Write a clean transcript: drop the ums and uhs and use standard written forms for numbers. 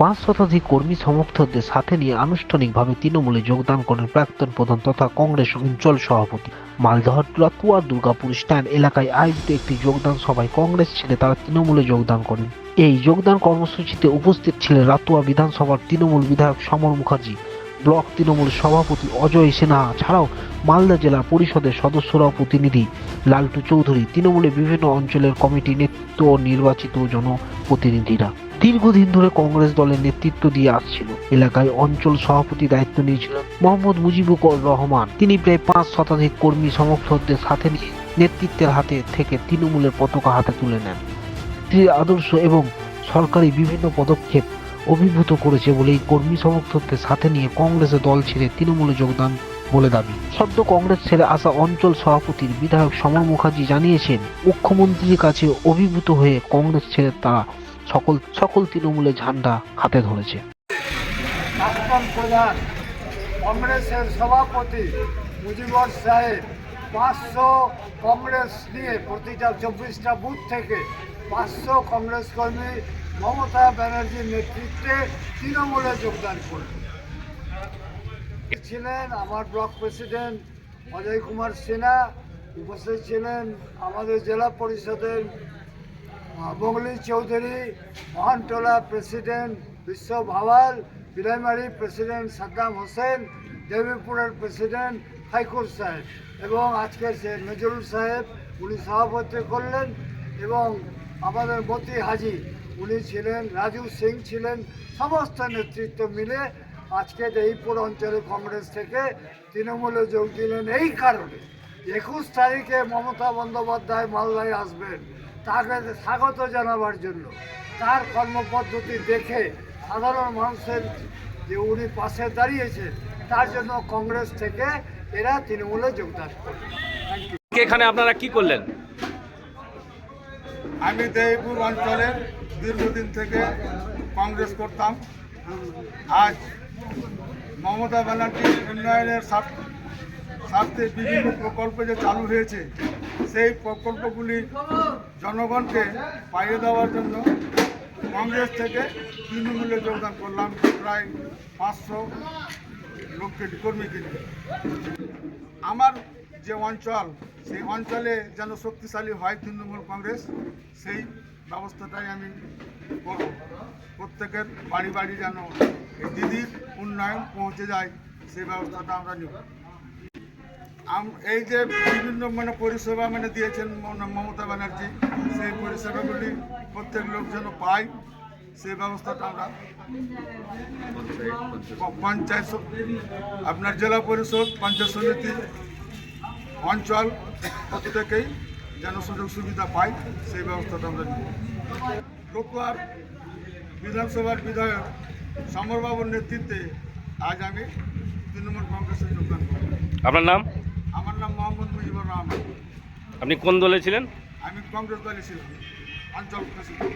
৫ শতাধিক কর্মী সমর্থকদের সাথে নিয়ে আনুষ্ঠানিকভাবে তৃণমূলে যোগদান করেন প্রাক্তন প্রধান তথা কংগ্রেস অঞ্চল সভাপতি। মালদহের রাতুয়ার দুর্গাপুর স্ট্যান্ড এলাকায় আয়োজিত একটি যোগদান সভায় কংগ্রেস ছেড়ে তারা তৃণমূলে যোগদান করেন। এই যোগদান কর্মসূচিতে উপস্থিত ছিলেন রাতুয়া বিধানসভার তৃণমূল বিধায়ক সমর মুখার্জি, ব্লক তৃণমূল সভাপতি অজয় সিনহা ছাড়াও মালদা জেলা পরিষদের সদস্যরাও প্রতিনিধি লালটু চৌধুরী, তৃণমূলের বিভিন্ন অঞ্চলের কমিটি নেতৃত্ব ও নির্বাচিত জনপ্রতিনিধিরা। দীর্ঘদিন ধরে কংগ্রেস দলের নেতৃত্ব দিয়ে আসছিল। এলাকায় অঞ্চল সভাপতি দায়িত্ব নিয়েছিলেন মোহাম্মদ মুজিবুর রহমান। তিনি প্রায় ৫ শতাধিক কর্মী সমর্থকদের সাথে নিয়ে নেতৃত্বের হাতে থেকে তৃণমূলের পতাকা হাতে তুলে নেন। স্ত্রীর আদর্শ এবং সরকারি বিভিন্ন পদক্ষেপ অভিভূত করেছে বলে এই কর্মী সমর্থকদের সাথে নিয়ে কংগ্রেসের দল ছেড়ে তৃণমূলে যোগদান বলে দাবি। সদ্য কংগ্রেস ছেড়ে আসা অঞ্চল সভাপতির বিধায়ক সমর মুখার্জি জানিয়েছেন, মুখ্যমন্ত্রীর কাছে অভিভূত হয়ে কংগ্রেস ছেড়ে তারা সকল তৃণমূলের ঝান্ডা হাতে ধরেছে। প্রাক্তন প্রধান কংগ্রেসের সভাপতি মুজিবুর সাহেব ৫০০ কংগ্রেস নিয়ে প্রতিটা ২৪টা বুথ থেকে ৫০০ কংগ্রেস কর্মী মমতা ব্যানার্জির নেতৃত্বে তৃণমূলে যোগদান করলেন। ছিলেন আমার ব্লক প্রেসিডেন্ট অজয় কুমার সিনহা, উপস্থিত ছিলেন আমাদের জেলা পরিষদের বগলি চৌধুরী, মহানটোলা প্রেসিডেন্ট বিশ্ব ভাওয়াল, বিলাইমারি প্রেসিডেন্ট সাদ্দাম হোসেন, দেবীপুরের প্রেসিডেন্ট হাইকোর্ট সাহেব এবং আজকের সে নজরুল সাহেব উনি সভাপতি করলেন এবং আমাদের মতি হাজি উনি ছিলেন, রাজু সিং ছিলেন। সমস্ত নেতৃত্ব মিলে আজকে দেবীপুর অঞ্চলে কংগ্রেস থেকে তৃণমূলে যোগ দিলেন। এই কারণে ২১ তারিখে মমতা বন্দ্যোপাধ্যায় মালদায় আসবেন, তাকে স্বাগত জানাবার জন্য। তার কর্মপদ্ধতি দেখে সাধারণ মানুষের যে উনি পাশে দাঁড়িয়েছেন তার জন্য কংগ্রেস থেকে এরা তৃণমূলে যোগদান করবে। এখানে আপনারা কি করলেন? আমি দেবীপুর অঞ্চলের দীর্ঘদিন থেকে কংগ্রেস করতাম। আজ মমতা ব্যানার্জির উন্নয়নের স্বার্থে বিভিন্ন প্রকল্প যে চালু হয়েছে সেই প্রকল্পগুলি জনগণকে পাইয়ে দেওয়ার জন্য কংগ্রেস থেকে তৃণমূলে যোগদান করলাম প্রায় ৫০০ লোককে কর্মীকে নিয়ে। আমার যে অঞ্চল সেই অঞ্চলে যেন শক্তিশালী হয় তৃণমূল কংগ্রেস, সেই ব্যবস্থাটাই আমি করব। প্রত্যেকের বাড়ি বাড়ি যেন এই দিদির উন্নয়ন পৌঁছে যায় সেই ব্যবস্থাটা আমরা নেব। এই যে বিভিন্ন পরিষেবা দিয়েছেন মমতা ব্যানার্জি, সেই পরিষেবাগুলি প্রত্যেক লোক যেন পায় সেই ব্যবস্থাটা আমরা পঞ্চায়েত, আপনার জেলা পরিষদ, পঞ্চায়েত সমিতি, অঞ্চল প্রত্যেকেই যেন সুযোগ সুবিধা পায় সেই ব্যবস্থাটা আমরা নিই। রতুয়ার বিধানসভার বিধায়ক সমরবাবুর নেতৃত্বে আজ আমি তৃণমূল কংগ্রেসে যোগদান করি। আপনার নাম? আমার নাম মোহাম্মদ মুজিবুর রহমান। আপনি কোন দলে ছিলেন? আমি কংগ্রেস দলে ছিলাম, অঞ্চল প্রেসিডেন্ট।